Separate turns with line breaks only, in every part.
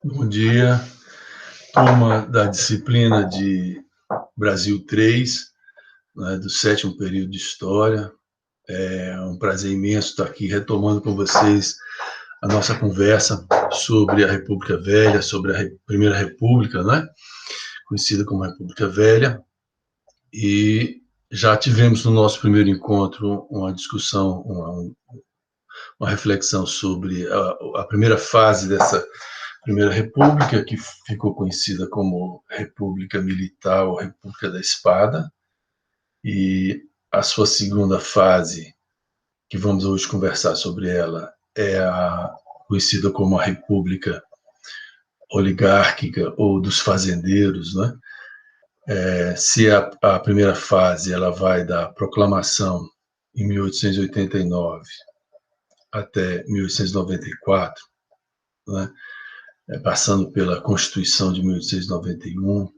Bom dia, turma da disciplina de Brasil 3, né, do 7º período de História. É um prazer imenso estar aqui retomando com vocês a nossa conversa sobre a República Velha, sobre a Primeira República, né, conhecida como República Velha. E já tivemos no nosso primeiro encontro uma discussão, uma reflexão sobre a primeira fase dessa Primeira República, que ficou conhecida como República Militar ou República da Espada, e a sua segunda fase, que vamos hoje conversar sobre ela, é a conhecida como a República Oligárquica ou dos Fazendeiros, né? Se a primeira fase ela vai da proclamação em 1889 até 1894, né? Passando pela Constituição de 1891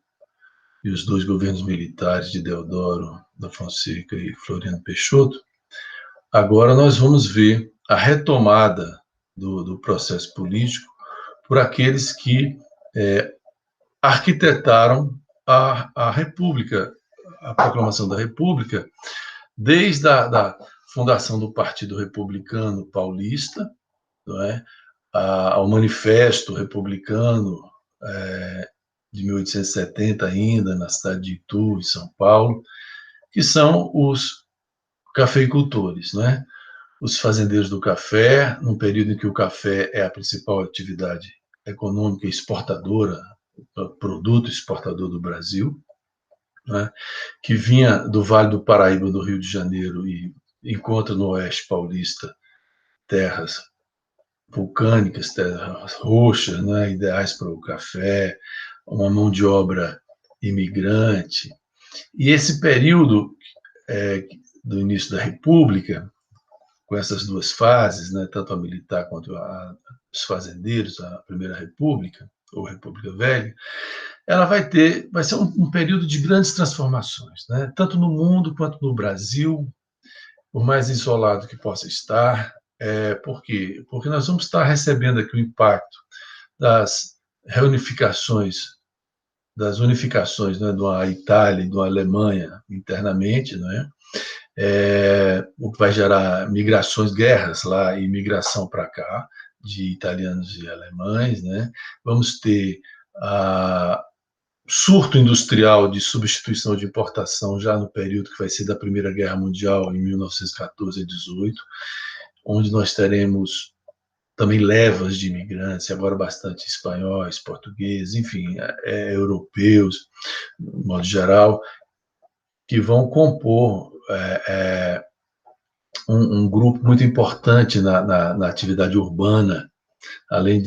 e os dois governos militares de Deodoro da Fonseca e Floriano Peixoto, agora nós vamos ver a retomada do processo político por aqueles que arquitetaram a República, a proclamação da República, desde a fundação do Partido Republicano Paulista, não é? Ao Manifesto Republicano de 1870 ainda, na cidade de Itu, em São Paulo, que são os cafeicultores, né? Os fazendeiros do café, num período em que o café é a principal atividade econômica exportadora, produto exportador do Brasil, né? Que vinha do Vale do Paraíba, do Rio de Janeiro, e encontra no Oeste Paulista terras vulcânicas, terras roxas, né? Ideais para o café, uma mão de obra imigrante. E esse período do início da República, com essas duas fases, né, tanto a militar quanto os fazendeiros, a Primeira República, ou República Velha, ela vai ser um período de grandes transformações, né, tanto no mundo quanto no Brasil, por mais isolado que possa estar. Por quê? Porque nós vamos estar recebendo aqui o impacto das reunificações, das unificações, né, de uma Itália e de uma Alemanha internamente, né, o que vai gerar migrações, guerras lá e migração para cá de italianos e alemães, né? Vamos ter surto industrial de substituição de importação já no período que vai ser da Primeira Guerra Mundial, em 1914 a 18, onde nós teremos também levas de imigrantes, agora bastante espanhóis, portugueses, enfim, europeus, de modo geral, que vão compor um grupo muito importante na atividade urbana, além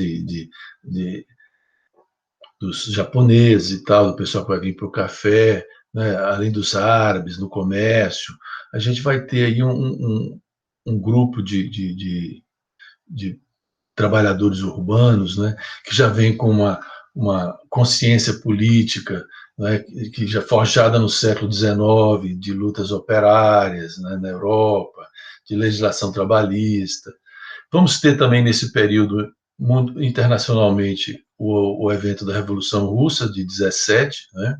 dos japoneses e tal, do pessoal que vai vir para o café, né, além dos árabes, no comércio. A gente vai ter aí um grupo de trabalhadores urbanos, né, que já vem com uma consciência política, né, que já forjada no século XIX, de lutas operárias, né, na Europa, de legislação trabalhista. Vamos ter também nesse período, internacionalmente, o evento da Revolução Russa de 17, né,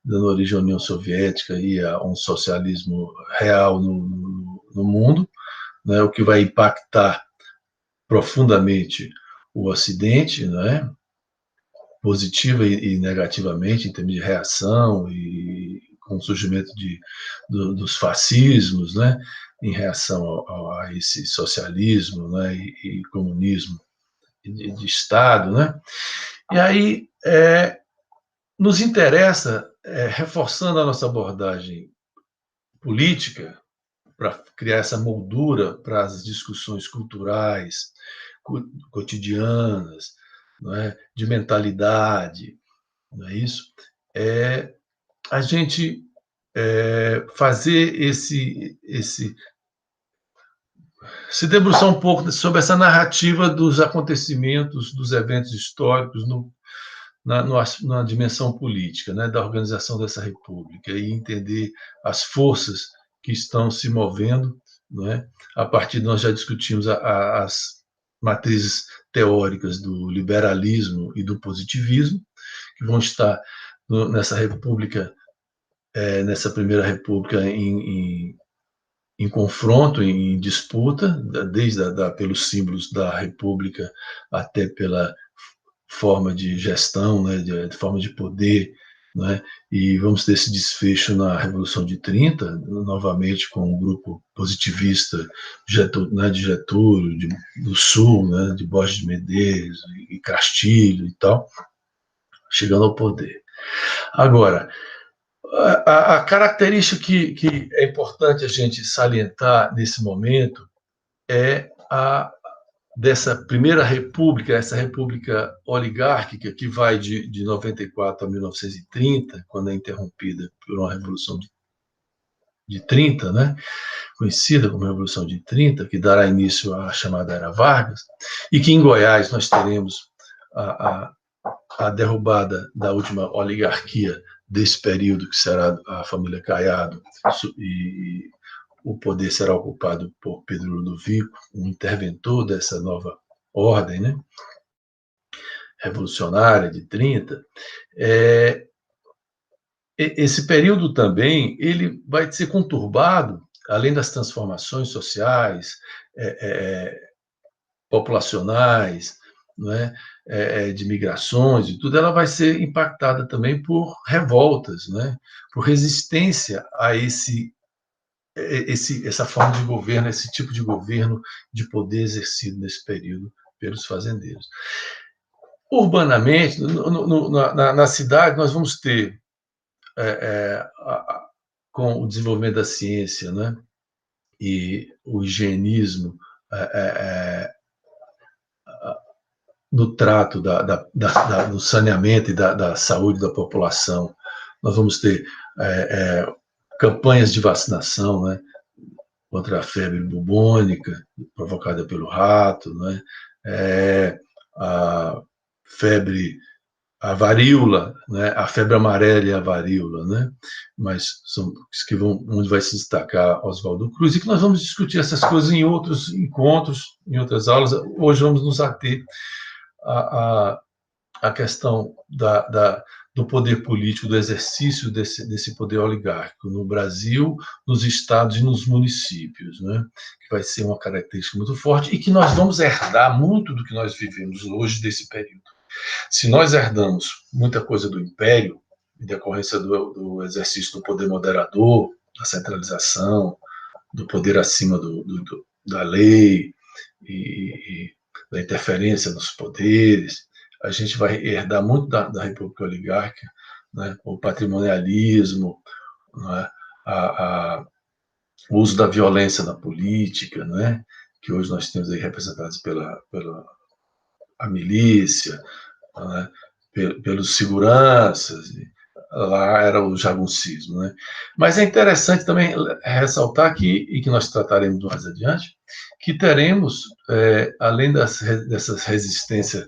dando origem à União Soviética e a um socialismo real no mundo, né, o que vai impactar profundamente o Ocidente, né, positiva e negativamente, em termos de reação e com o surgimento dos fascismos, né, em reação a esse socialismo, né, e comunismo de Estado, né? E aí nos interessa, reforçando a nossa abordagem política, para criar essa moldura para as discussões culturais, cotidianas, não é? De mentalidade, não é isso? A gente fazer se debruçar um pouco sobre essa narrativa dos acontecimentos, dos eventos históricos na dimensão política, né, da organização dessa república, e entender as forças que estão se movendo, né, a partir de nós já discutimos as matrizes teóricas do liberalismo e do positivismo, que vão estar nessa república, nessa primeira república em confronto, em disputa, desde pelos símbolos da república até pela forma de gestão, né, de forma de poder, né, e vamos ter esse desfecho na Revolução de 30, novamente com um grupo positivista de Getúlio, do Sul, né, de Borges de Medeiros e Castilho e tal, chegando ao poder. Agora, a característica que é importante a gente salientar nesse momento é dessa primeira república, essa república oligárquica que vai de 94 a 1930, quando é interrompida por uma revolução de 30, né? Conhecida como Revolução de 30, que dará início à chamada Era Vargas, e que em Goiás nós teremos a derrubada da última oligarquia desse período, que será a família Caiado, e o poder será ocupado por Pedro Ludovico, um interventor dessa nova ordem, né, revolucionária de 30. Esse período também ele vai ser conturbado, além das transformações sociais, populacionais, né, de migrações e tudo, ela vai ser impactada também por revoltas, né, por resistência a essa forma de governo, esse tipo de governo de poder exercido nesse período pelos fazendeiros. Urbanamente, na cidade, nós vamos ter, com o desenvolvimento da ciência, né, e o higienismo no trato do saneamento e da saúde da população, nós vamos ter campanhas de vacinação, né, contra a febre bubônica, provocada pelo rato, né, a varíola, né, a febre amarela e a varíola, né, mas são os que onde vai se destacar Oswaldo Cruz, e que nós vamos discutir essas coisas em outros encontros, em outras aulas. Hoje vamos nos ater a questão do poder político, do exercício desse poder oligárquico no Brasil, nos estados e nos municípios, né? Que vai ser uma característica muito forte e que nós vamos herdar muito do que nós vivemos hoje desse período. Se nós herdamos muita coisa do Império, em decorrência do exercício do poder moderador, da centralização, do poder acima da lei e da interferência nos poderes, a gente vai herdar muito da República Oligárquica, né? O patrimonialismo, né? O uso da violência na política, né? Que hoje nós temos aí representados pela a milícia, né? Pelos seguranças, lá era o jaguncismo, né? Mas é interessante também ressaltar e que nós trataremos mais adiante, que teremos, além dessas resistências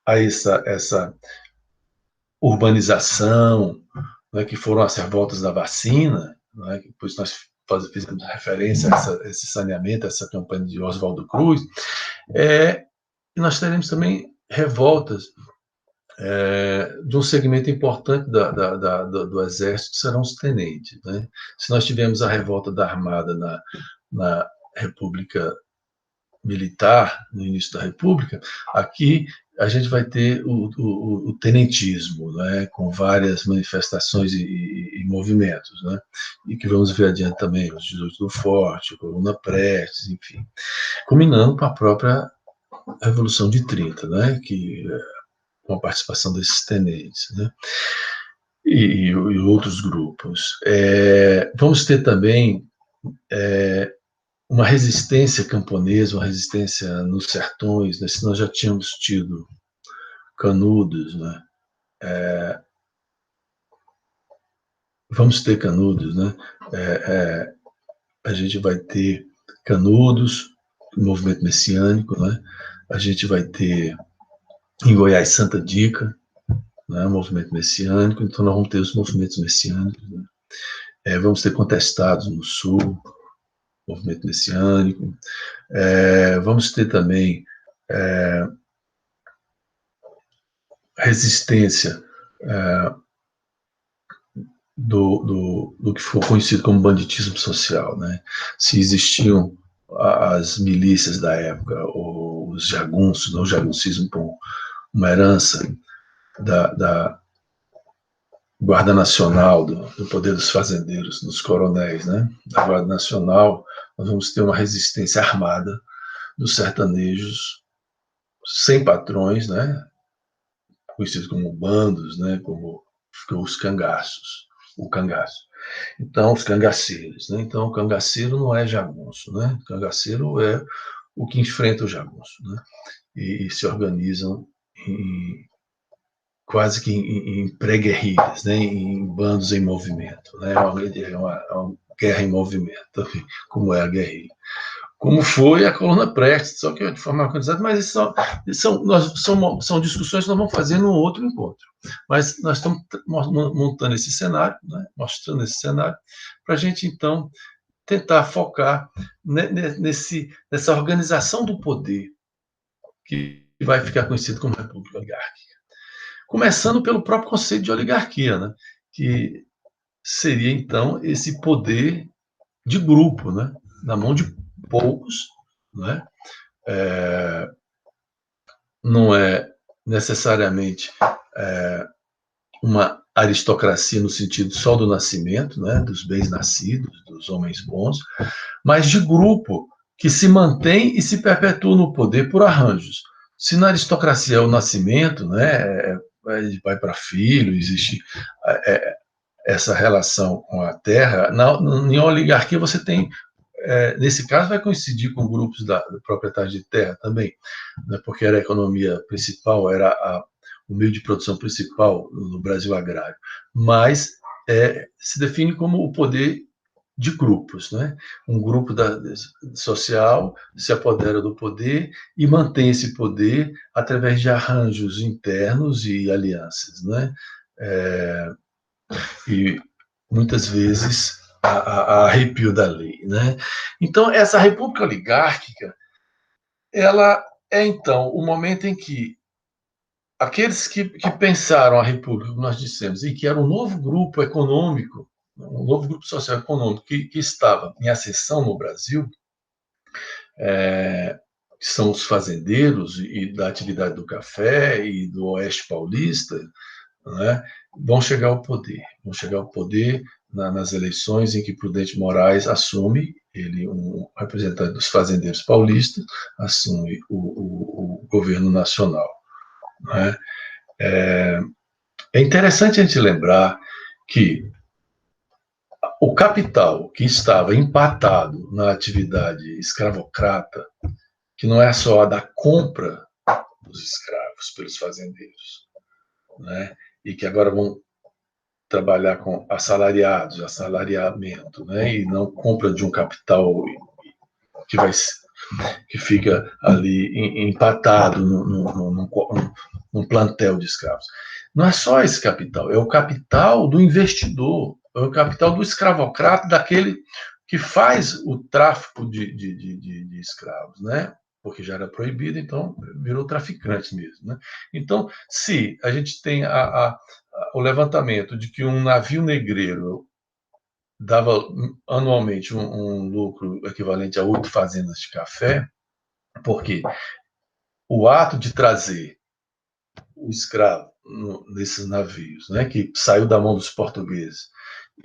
a essa urbanização, né, que foram as revoltas da vacina, né, que depois nós fizemos referência a esse saneamento, a essa campanha de Oswaldo Cruz, e nós teremos também revoltas de um segmento importante do Exército, que serão os tenentes. Né? Se nós tivemos a revolta da Armada na República Militar, no início da República, aqui a gente vai ter o tenentismo, né? Com várias manifestações e movimentos, né? E que vamos ver adiante também, os 18 do Forte, Coluna Prestes, enfim, culminando com a própria Revolução de 30, né? Com a participação desses tenentes, né? E outros grupos. Vamos ter também uma resistência camponesa, uma resistência nos sertões, né? Se nós já tínhamos tido Canudos, né? Vamos ter Canudos, né? A gente vai ter Canudos, movimento messiânico, né? A gente vai ter em Goiás Santa Dica, né? Movimento messiânico. Então nós vamos ter os movimentos messiânicos, né? Vamos ter contestados no Sul, movimento messiânico. Vamos ter também resistência do que ficou conhecido como banditismo social, né? Se existiam as milícias da época, ou os jagunços, não, o jaguncismo como uma herança da Guarda Nacional, do poder dos fazendeiros, dos coronéis, né? Da Guarda Nacional, nós vamos ter uma resistência armada dos sertanejos sem patrões, né? Conhecidos como bandos, né? Como os cangaços, o cangaço. Então, os cangaceiros, né? Então, o cangaceiro não é jagunço, né? O cangaceiro é o que enfrenta o jagunço, né? E se organizam quase que em pré-guerrilhas, né? Em bandos em movimento, né? É uma guerra em movimento, como é a guerrilha. Como foi a coluna Prestes, só que de forma organizada, mas são discussões que nós vamos fazer num outro encontro. Mas nós estamos montando esse cenário, né, mostrando esse cenário, para a gente, então, tentar focar nessa organização do poder, que vai ficar conhecido como República Oligárquica. Começando pelo próprio conceito de oligarquia, né, que seria, então, esse poder de grupo, né, na mão de poucos, né? Não é necessariamente uma aristocracia no sentido só do nascimento, né? Dos bens nascidos, dos homens bons, mas de grupo que se mantém e se perpetua no poder por arranjos. Se na aristocracia é o nascimento, né? De pai para filho, existe essa relação com a terra. Em oligarquia você tem nesse caso, vai coincidir com grupos da proprietários de terra também, né, porque era a economia principal, era o meio de produção principal no Brasil agrário. Mas se define como o poder de grupos, né? Um grupo social se apodera do poder e mantém esse poder através de arranjos internos e alianças, né? E muitas vezes a arrepio da lei, né? Então, essa república oligárquica, ela é, então, o momento em que aqueles que pensaram a república, como nós dissemos, e que era um novo grupo econômico, um novo grupo social econômico que estava em ascensão no Brasil, que são os fazendeiros e da atividade do café e do Oeste Paulista, né, vão chegar ao poder. Vão chegar ao poder nas eleições em que Prudente Moraes assume, ele, um representante dos fazendeiros paulistas, assume o governo nacional. Né? É interessante a gente lembrar que o capital que estava empatado na atividade escravocrata, que não é só a da compra dos escravos pelos fazendeiros, né? E que agora vão trabalhar com assalariados, assalariamento, né? E não compra de um capital que vai que fica ali empatado num plantel de escravos. Não é só esse capital, é o capital do investidor, é o capital do escravocrata, daquele que faz o tráfico de escravos, né? Porque já era proibido, então virou traficante mesmo, né? Então, se a gente tem o levantamento de que um navio negreiro dava anualmente um lucro equivalente a 8 fazendas de café, porque o ato de trazer o escravo nesses navios, né, que saiu da mão dos portugueses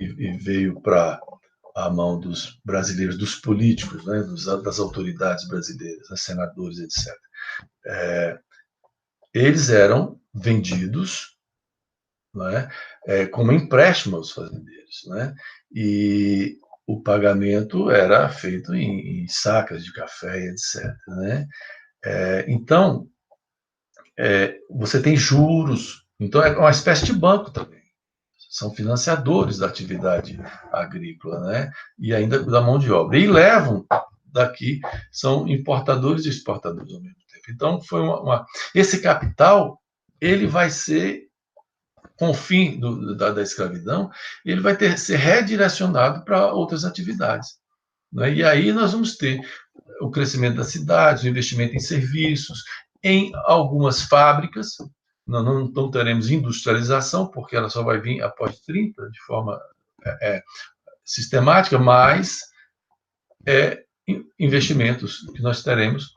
e veio para a mão dos brasileiros, dos políticos, né, das autoridades brasileiras, né, senadores, etc. Eles eram vendidos, né, como empréstimo aos fazendeiros, né, e o pagamento era feito em sacas de café, etc. Né? Então, você tem juros, então é uma espécie de banco também. São financiadores da atividade agrícola, né? E ainda da mão de obra. E levam daqui, são importadores e exportadores ao mesmo tempo. Então, foi esse capital, ele vai ser, com o fim da escravidão, ele vai ser redirecionado para outras atividades. né? E aí nós vamos ter o crescimento das cidades, o investimento em serviços, em algumas fábricas. Nós não teremos industrialização, porque ela só vai vir após 30, de forma sistemática, mas investimentos que nós teremos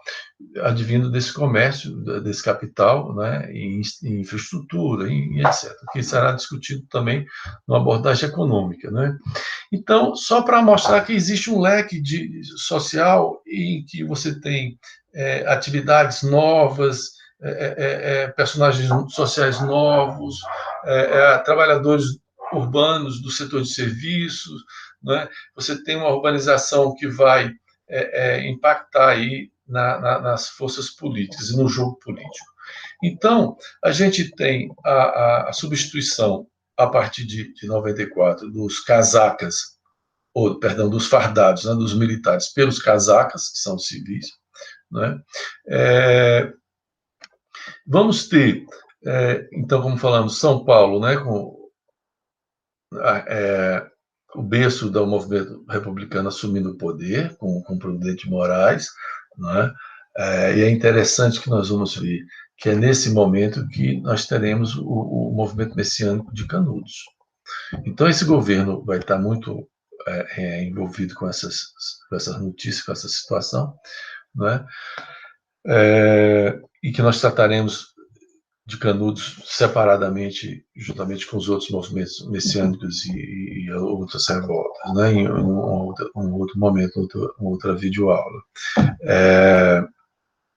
advindo desse comércio, desse capital, né, em infraestrutura, em etc., que será discutido também numa abordagem econômica, né? Então, só para mostrar que existe um leque social em que você tem atividades novas, personagens sociais novos, trabalhadores urbanos do setor de serviços, né? Você tem uma urbanização que vai impactar aí nas forças políticas e no jogo político. Então, a gente tem a substituição, a partir de 94, dos casacas, ou, perdão, dos fardados, né, dos militares, pelos casacas, que são civis. Né? Vamos ter, então, como falamos, São Paulo, né, com o berço do movimento republicano assumindo o poder, com Prudente Moraes, né? E é interessante que nós vamos ver que é nesse momento que nós teremos o movimento messiânico de Canudos. Então, esse governo vai estar muito envolvido com essas notícias, com essa situação, né? E que nós trataremos de Canudos separadamente, juntamente com os outros movimentos messiânicos e outras revoltas, né? Em um outro momento, outra videoaula.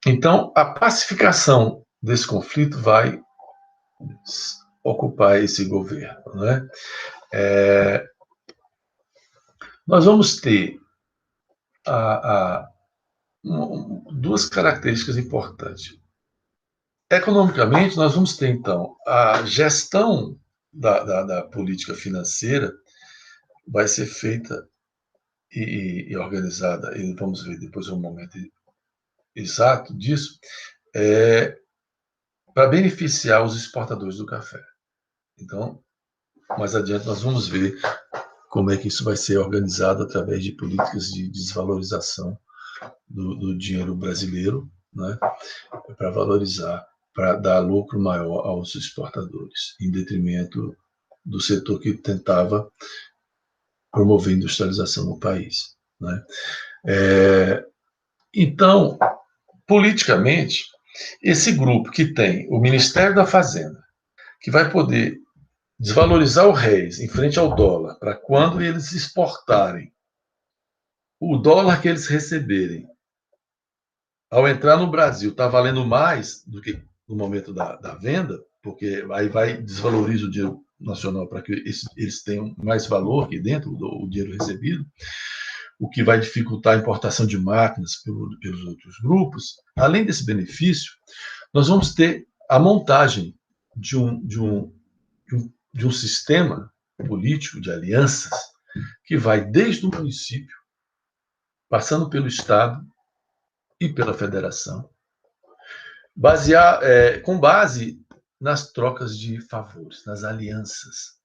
Então, a pacificação desse conflito vai ocupar esse governo, né? Nós vamos ter duas características importantes. Economicamente, nós vamos ter, então, a gestão da política financeira vai ser feita e organizada, e vamos ver depois um momento exato disso, para beneficiar os exportadores do café. Então, mais adiante nós vamos ver como é que isso vai ser organizado através de políticas de desvalorização do dinheiro brasileiro, né, para valorizar, para dar lucro maior aos exportadores, em detrimento do setor que tentava promover a industrialização no país, né? Então, politicamente, esse grupo que tem o Ministério da Fazenda, que vai poder desvalorizar o réis em frente ao dólar, para quando eles exportarem, o dólar que eles receberem, ao entrar no Brasil, está valendo mais do que no momento da venda, porque aí vai desvaloriza o dinheiro nacional para que eles tenham mais valor aqui dentro, o dinheiro recebido, o que vai dificultar a importação de máquinas pelos outros grupos. Além desse benefício, nós vamos ter a montagem de um sistema político de alianças que vai desde o município, passando pelo Estado e pela Federação, com base nas trocas de favores, nas alianças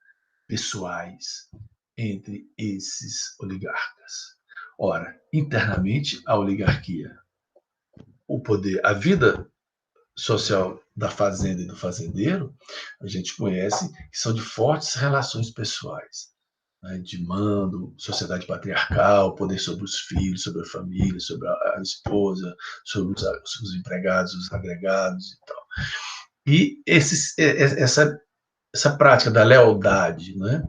pessoais entre esses oligarcas. Ora, internamente, a oligarquia, o poder, a vida social da fazenda e do fazendeiro, a gente conhece que são de fortes relações pessoais, né, de mando, sociedade patriarcal, poder sobre os filhos, sobre a família, sobre a esposa, sobre os empregados, os agregados e tal. E essa prática da lealdade, né,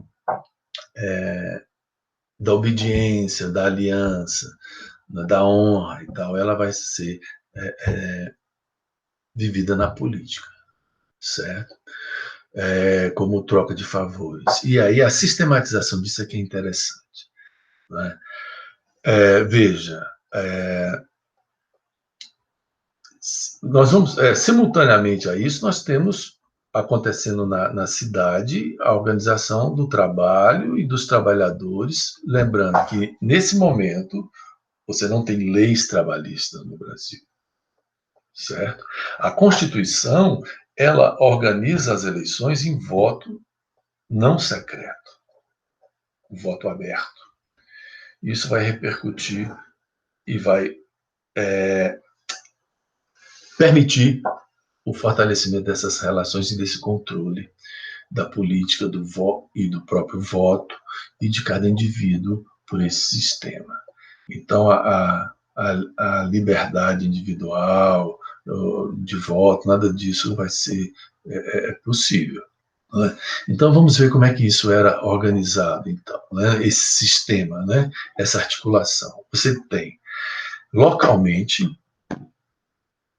da obediência, da aliança, da honra e tal, ela vai ser vivida na política, certo? Como troca de favores. E aí a sistematização disso é que é interessante, né? Veja, nós vamos, simultaneamente a isso, nós temos acontecendo na cidade a organização do trabalho e dos trabalhadores, lembrando que, nesse momento, você não tem leis trabalhistas no Brasil, certo? A Constituição, ela organiza as eleições em voto não secreto, voto aberto. isso vai repercutir e vai permitir o fortalecimento dessas relações e desse controle da política do voto e do próprio voto e de cada indivíduo por esse sistema. Então, a liberdade individual de voto, nada disso vai ser possível. Né? Então, vamos ver como é que isso era organizado, então, né? Esse sistema, né? Essa articulação. Você tem, localmente,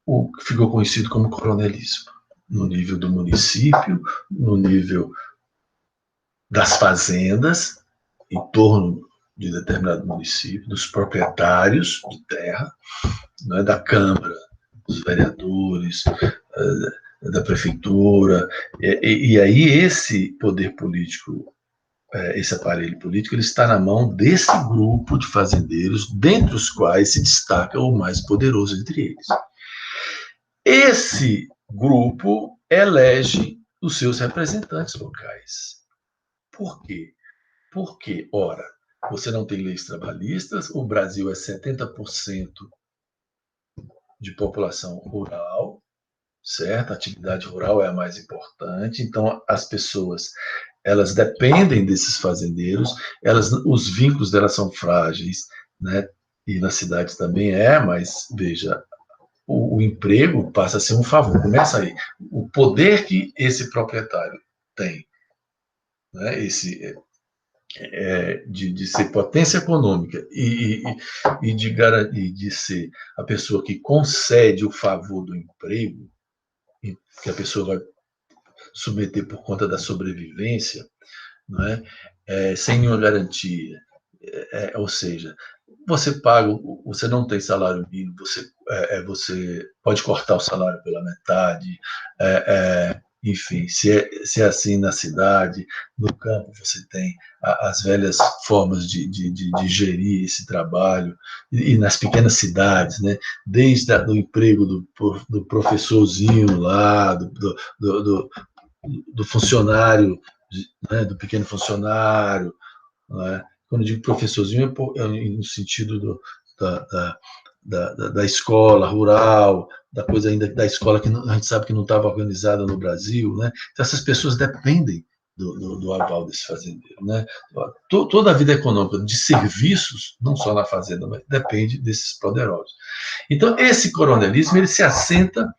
o que ficou conhecido como coronelismo, no nível do município, no nível das fazendas, em torno de determinado município, dos proprietários de terra, né, da Câmara, dos vereadores, da prefeitura, e aí esse poder político, esse aparelho político, ele está na mão desse grupo de fazendeiros, dentre os quais se destaca o mais poderoso entre eles. Esse grupo elege os seus representantes locais. Por quê? Porque, ora, você não tem leis trabalhistas, o Brasil é 70% de população rural, certo? A atividade rural é a mais importante, então as pessoas, elas dependem desses fazendeiros, os vínculos delas são frágeis, né? E na cidade também mas veja, o emprego passa a ser um favor, começa aí. O poder que esse proprietário tem, né? De ser potência econômica de ser a pessoa que concede o favor do emprego, que a pessoa vai submeter por conta da sobrevivência, não é? Sem nenhuma garantia. Ou seja, você paga, você não tem salário mínimo, você pode cortar o salário pela metade, enfim, se é assim na cidade, no campo você tem as velhas formas de gerir esse trabalho, e nas pequenas cidades, né, desde o emprego do professorzinho lá, do funcionário, né, do pequeno funcionário, né? Quando eu digo professorzinho, é no sentido da escola rural, da coisa ainda da escola que a gente sabe que não estava organizada no Brasil, né? Então, essas pessoas dependem do aval desse fazendeiro, né? Toda a vida econômica de serviços, não só na fazenda, mas depende desses poderosos. Então, esse coronelismo ele se assenta,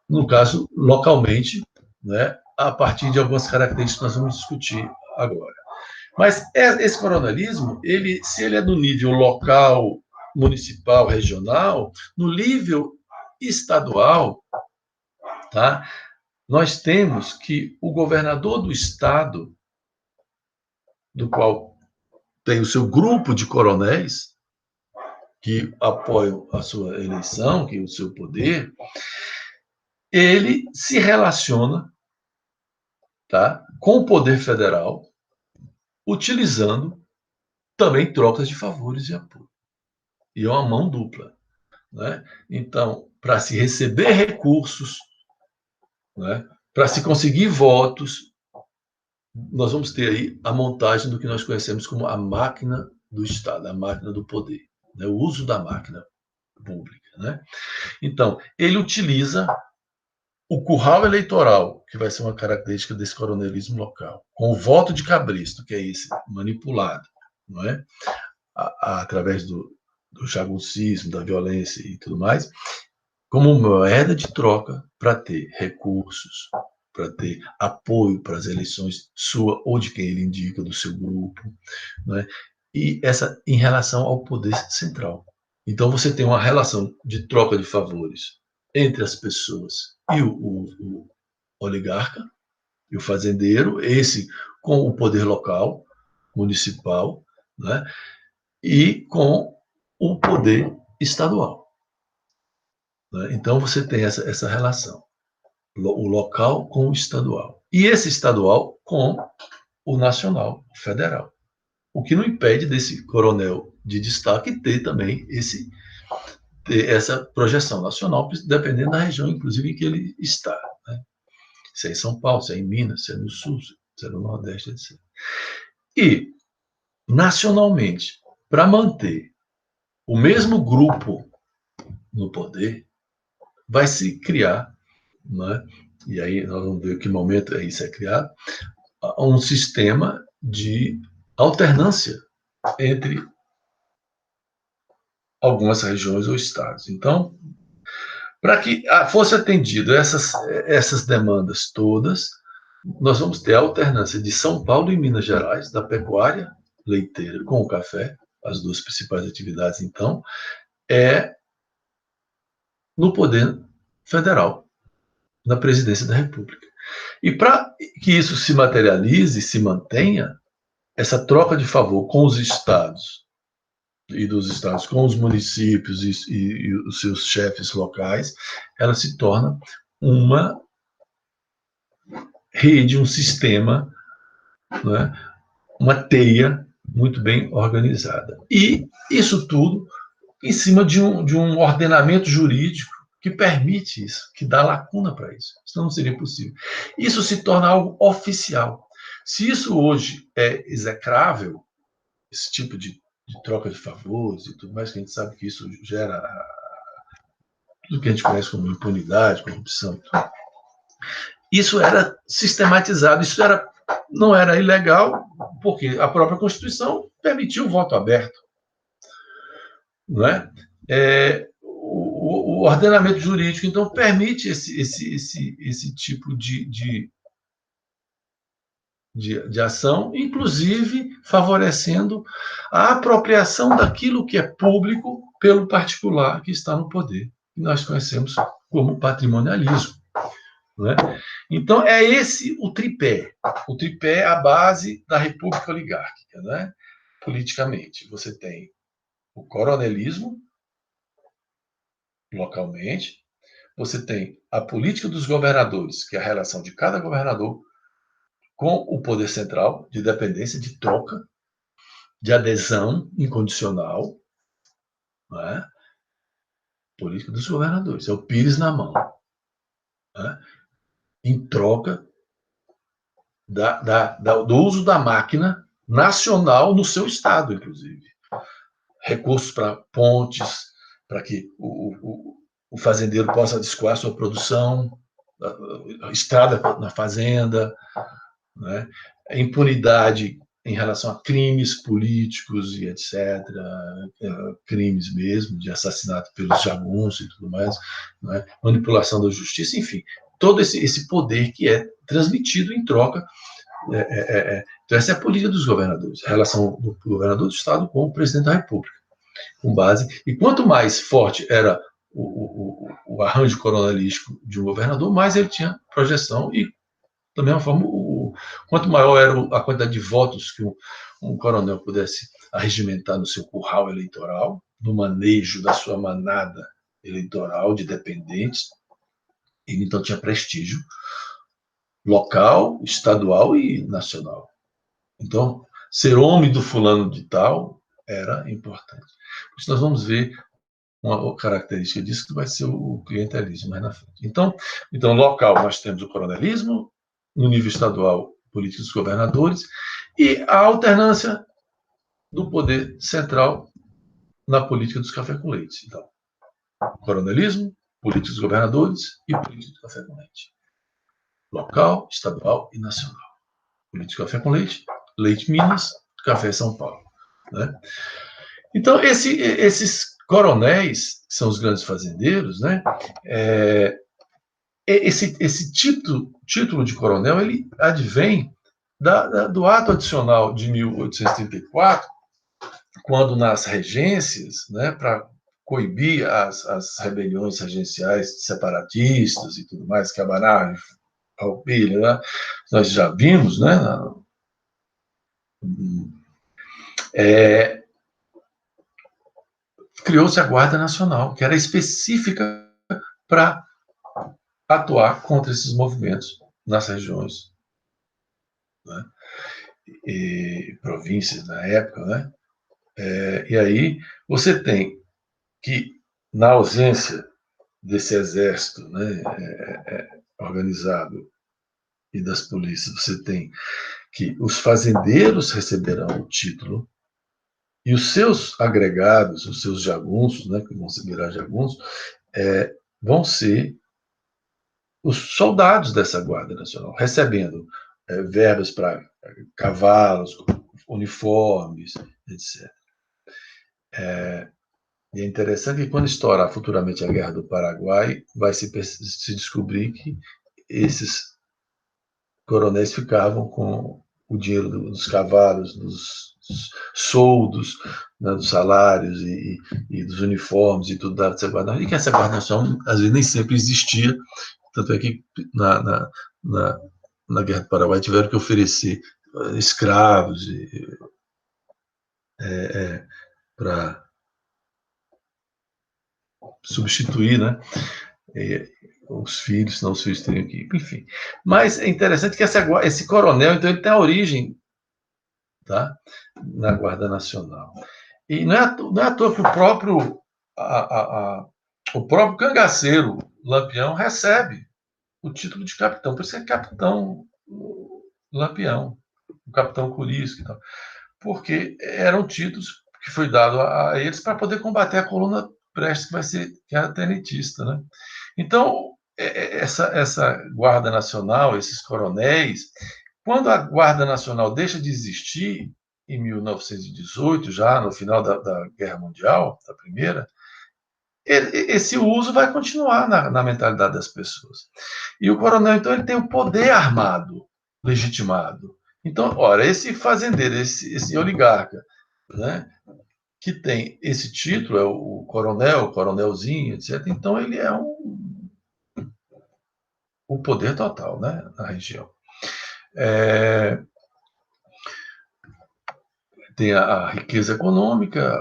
no caso, localmente, né? A partir de algumas características que nós vamos discutir agora. Mas esse coronelismo, se ele é do nível local, municipal, regional, no nível estadual, tá? Nós temos que o governador do estado, do qual tem o seu grupo de coronéis, que apoiam a sua eleição, que é o seu poder, ele se relaciona, tá, com o poder federal, utilizando também trocas de favores e apoio. E é uma mão dupla. Né? Então, para se receber recursos, né? Para se conseguir votos, nós vamos ter aí a montagem do que nós conhecemos como a máquina do Estado, a máquina do poder, né? O uso da máquina pública. Né? Então, ele utiliza o curral eleitoral, que vai ser uma característica desse coronelismo local, com o voto de cabresto, que é esse manipulado, não é? Através do jagunçismo, da violência e tudo mais, como moeda de troca para ter recursos, para ter apoio para as eleições sua ou de quem ele indica, do seu grupo, né? E essa em relação ao poder central. Então você tem uma relação de troca de favores entre as pessoas e o oligarca e o fazendeiro, esse com o poder local, municipal, né? E com o poder estadual. Né? Então você tem essa relação, o local com o estadual. E esse estadual com o nacional, o federal. O que não impede desse coronel de destaque ter também ter essa projeção nacional, dependendo da região, inclusive, em que ele está. Né? Se é em São Paulo, se é em Minas, se é no Sul, se é no Nordeste, etc. E nacionalmente, para manter o mesmo grupo no poder, vai se criar, né? E aí nós vamos ver que momento isso é criado, um sistema de alternância entre algumas regiões ou estados. Então, para que fosse atendido essas demandas todas, nós vamos ter a alternância de São Paulo e Minas Gerais, da pecuária leiteira com o café, as duas principais atividades, então, é no poder federal, na presidência da República. E para que isso se materialize, se mantenha, essa troca de favor com os estados e dos estados com os municípios e os seus chefes locais, ela se torna uma rede, um sistema, né, uma teia muito bem organizada. E isso tudo em cima de um ordenamento jurídico que permite isso, que dá lacuna para isso. Senão não seria possível. Isso se torna algo oficial. Se isso hoje é execrável, esse tipo de troca de favores e tudo mais, que a gente sabe que isso gera tudo que a gente conhece como impunidade, corrupção. Isso era sistematizado, isso não era ilegal, porque a própria Constituição permitiu o voto aberto. Não é? O ordenamento jurídico, então, permite esse tipo de ação, inclusive favorecendo a apropriação daquilo que é público pelo particular que está no poder, que nós conhecemos como patrimonialismo. Não é? Então, é esse o tripé. O tripé é a base da república oligárquica. Né? Politicamente, você tem o coronelismo, localmente, você tem a política dos governadores, que é a relação de cada governador com o poder central, de dependência, de troca, de adesão incondicional, né? Política dos governadores, é o pires na mão, né? Em troca do uso da máquina nacional no seu estado, inclusive. Recursos para pontes, para que o fazendeiro possa escoar sua produção, estrada na fazenda, né? Impunidade em relação a crimes políticos e etc., crimes mesmo, de assassinato pelos jagunços e tudo mais, né? Manipulação da justiça, enfim, todo esse poder que é transmitido em troca. Então, essa é a política dos governadores, a relação do governador do Estado com o presidente da República, com base. E quanto mais forte era o arranjo coronelístico de um governador, mais ele tinha projeção e, da mesma forma, quanto maior era a quantidade de votos que um coronel pudesse arregimentar no seu curral eleitoral, no manejo da sua manada eleitoral de dependentes, ele então tinha prestígio local, estadual e nacional. Então, ser homem do fulano de tal era importante. Por isso nós vamos ver uma característica disso que vai ser o clientelismo mais na frente. Então, local, nós temos o coronelismo, no nível estadual, política dos governadores, e a alternância do poder central na política dos café com leite. Então, coronelismo, política dos governadores e política do café com leite. Local, estadual e nacional. Política do café com leite, leite Minas, café São Paulo. Né? Então, esses coronéis, que são os grandes fazendeiros, né? Esse título de coronel, ele advém do ato adicional de 1834, quando nas regências, né, para coibir as rebeliões regenciais separatistas e tudo mais, Cabanagem, Farroupilha, né, nós já vimos, né, criou-se a Guarda Nacional, que era específica para atuar contra esses movimentos nas regiões, né, e províncias na época, né? E aí você tem que, na ausência desse exército, né, organizado e das polícias, você tem que os fazendeiros receberão o título E os seus agregados, os seus jagunços, né, que vão se virar jagunços, vão ser os soldados dessa Guarda Nacional, recebendo verbas para cavalos, uniformes, etc. E é interessante que quando estourar futuramente a Guerra do Paraguai, vai se descobrir que esses coronéis ficavam com o dinheiro dos cavalos, dos soldos, né, dos salários e dos uniformes e tudo da Guarda, e que essa Guarda Nacional, às vezes, nem sempre existia, tanto é que na, na Guerra do Paraguai tiveram que oferecer escravos para substituir, né, os filhos, senão os filhos teriam que ir, enfim. Mas é interessante que esse coronel, então, ele tem a origem, tá, na Guarda Nacional. E não é à toa que o próprio cangaceiro Lampião recebe o título de capitão, por isso é capitão Lampião, o capitão Curisco e tal, porque eram títulos que foi dado a eles para poder combater a coluna Prestes, que vai ser que é a tenentista, né? Então, essa Guarda Nacional, esses coronéis, quando a Guarda Nacional deixa de existir, em 1918, já no final da Guerra Mundial, da Primeira, esse uso vai continuar na mentalidade das pessoas. E o coronel, então, ele tem o poder armado, legitimado. Então, ora, esse fazendeiro, esse oligarca, né, que tem esse título, é o coronel, o coronelzinho, etc., então ele é o poder total, né, na região. Tem a riqueza econômica,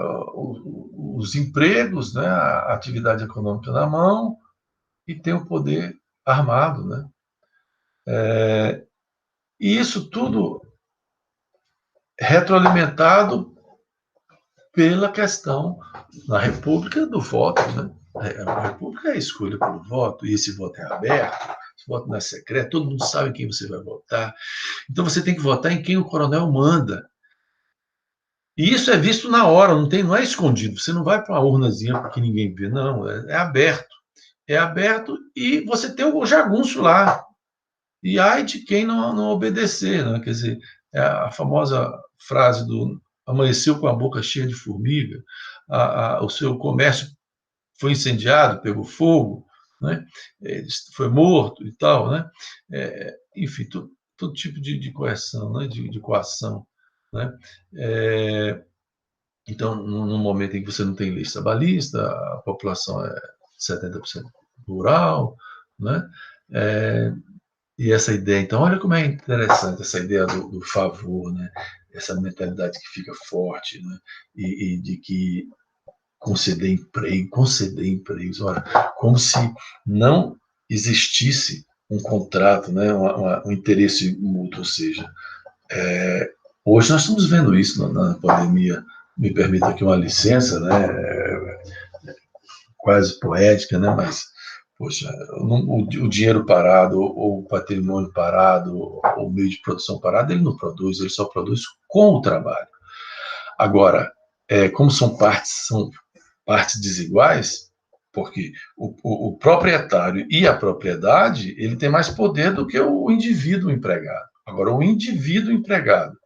os empregos, né, a atividade econômica na mão, e tem o poder armado, né? E isso tudo retroalimentado pela questão na República do voto, né? A República é a escolha pelo voto, e esse voto é aberto, esse voto não é secreto, todo mundo sabe em quem você vai votar. Então você tem que votar em quem o coronel manda. E isso é visto na hora, não é escondido. Você não vai para uma urnazinha porque ninguém vê, não, é aberto. É aberto e você tem o jagunço lá. E ai de quem não obedecer, né? Quer dizer, é a famosa frase do amanheceu com a boca cheia de formiga, o seu comércio foi incendiado, pegou fogo, né? Foi morto e tal, né? Enfim, todo tipo de coerção, né? de coação, né? Então, no momento em que você não tem lei trabalhista, a população é 70% rural, né? E essa ideia, então, olha como é interessante essa ideia do favor, né? Essa mentalidade que fica forte, né? E de que conceder empregos, olha, como se não existisse um contrato, né? Um interesse mútuo, ou seja, hoje nós estamos vendo isso na pandemia. Me permita aqui uma licença, né? Quase poética, né? Mas, poxa, o dinheiro parado, ou o patrimônio parado, ou o meio de produção parado, ele não produz, ele só produz com o trabalho. Agora, como são partes desiguais, porque o proprietário e a propriedade, ele tem mais poder do que o indivíduo empregado. Agora, o indivíduo empregado,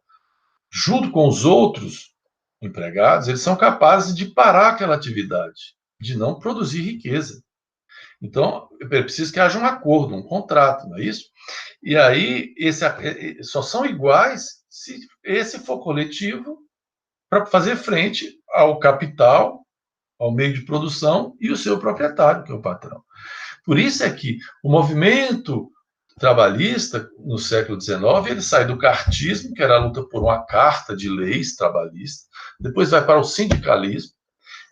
junto com os outros empregados, eles são capazes de parar aquela atividade, de não produzir riqueza. Então, é preciso que haja um acordo, um contrato, não é isso? E aí, só são iguais se esse for coletivo para fazer frente ao capital, ao meio de produção e o seu proprietário, que é o patrão. Por isso é que o movimento trabalhista, no século XIX, ele sai do cartismo, que era a luta por uma carta de leis trabalhistas, depois vai para o sindicalismo,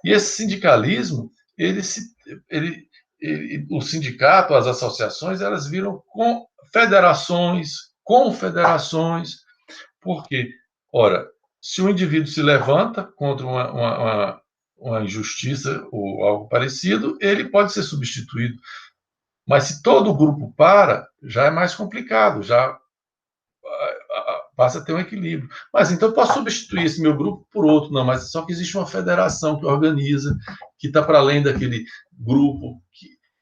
e esse sindicalismo, o sindicato, as associações, elas viram com federações, confederações, porque, ora, se o indivíduo se levanta contra uma injustiça ou algo parecido, ele pode ser substituído. Mas se todo o grupo para, já é mais complicado, já passa a ter um equilíbrio. Mas então eu posso substituir esse meu grupo por outro, não, mas só que existe uma federação que organiza, que está para além daquele grupo,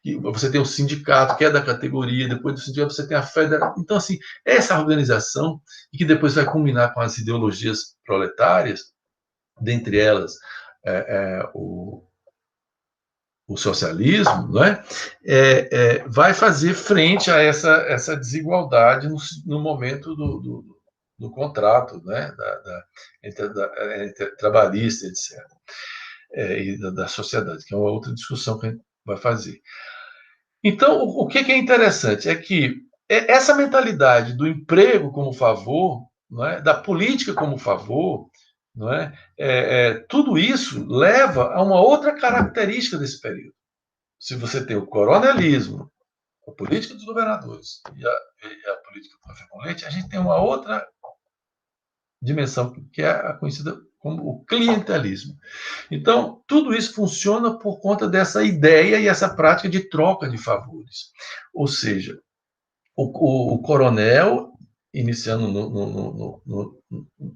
que você tem o sindicato, que é da categoria, depois do sindicato você tem a federação. Então, assim, essa organização, e que depois vai culminar com as ideologias proletárias, dentre elas o socialismo, né, vai fazer frente a essa desigualdade no momento do contrato, né, entre trabalhista, etc., e da sociedade, que é uma outra discussão que a gente vai fazer. Então, o que é interessante é que essa mentalidade do emprego como favor, não é, da política como favor, não é, tudo isso leva a uma outra característica desse período. Se você tem o coronelismo, a política dos governadores e a política do café com leite, a gente tem uma outra dimensão, que é a conhecida como o clientelismo. Então, tudo isso funciona por conta dessa ideia e essa prática de troca de favores. Ou seja, o coronel, iniciando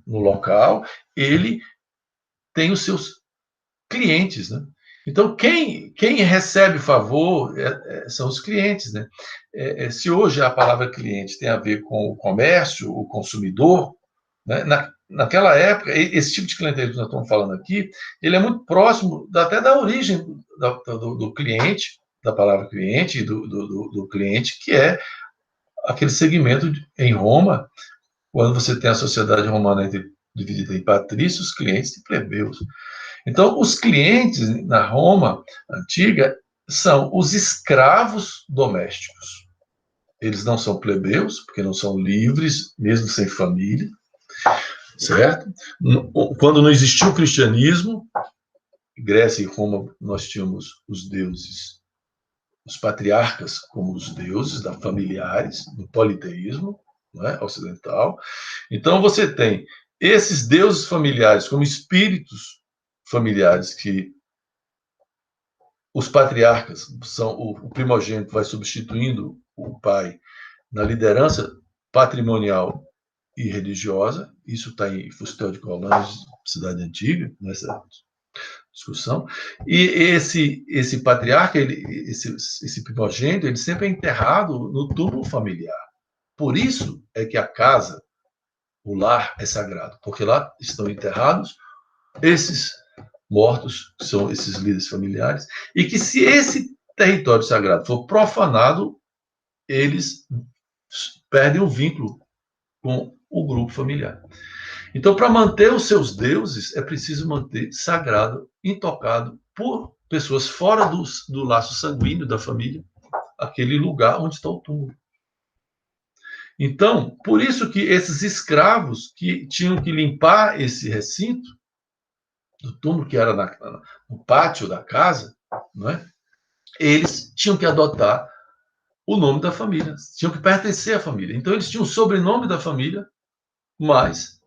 no local, ele tem os seus clientes, né? Então, quem recebe favor são os clientes, né? Se hoje a palavra cliente tem a ver com o comércio, o consumidor, né? Naquela época, esse tipo de clientelismo que nós estamos falando aqui, ele é muito próximo até da origem do cliente, da palavra cliente e do cliente, que é aquele segmento em Roma, quando você tem a sociedade romana dividida em patrícios, clientes e plebeus. Então, os clientes na Roma antiga são os escravos domésticos. Eles não são plebeus, porque não são livres, mesmo sem família, certo? Quando não existiu o cristianismo, Grécia e Roma, nós tínhamos os deuses, os patriarcas como os deuses familiares, do politeísmo, né, ocidental. Então, você tem esses deuses familiares como espíritos familiares que os patriarcas são o primogênito vai substituindo o pai na liderança patrimonial e religiosa. Isso está em Fustel de Coulanges, Cidade Antiga, nessa discussão. E esse patriarca, esse primogênito, ele sempre é enterrado no túmulo familiar. Por isso é que a casa, o lar, é sagrado, porque lá estão enterrados esses mortos, que são esses líderes familiares, e que se esse território sagrado for profanado, eles perdem o vínculo com o grupo familiar. Então, para manter os seus deuses, é preciso manter sagrado, intocado por pessoas fora do laço sanguíneo da família, aquele lugar onde está o túmulo. Então, por isso que esses escravos que tinham que limpar esse recinto, do túmulo que era no pátio da casa, não é? Eles tinham que adotar o nome da família, tinham que pertencer à família. Então, eles tinham o sobrenome da família, mas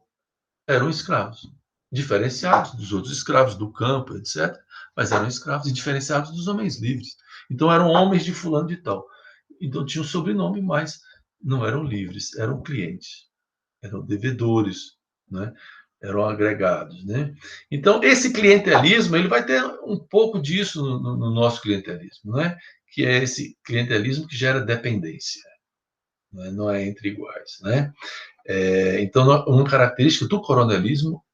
eram escravos, diferenciados dos outros escravos do campo, etc. Mas eram escravos e diferenciados dos homens livres. Então, eram homens de fulano de tal. Então, tinham sobrenome, mas não eram livres, eram clientes, eram devedores, né? Eram agregados, né? Então, esse clientelismo, ele vai ter um pouco disso no nosso clientelismo, né? Que é esse clientelismo que gera dependência, né? Não é entre iguais, né? Então, uma característica do coronelismo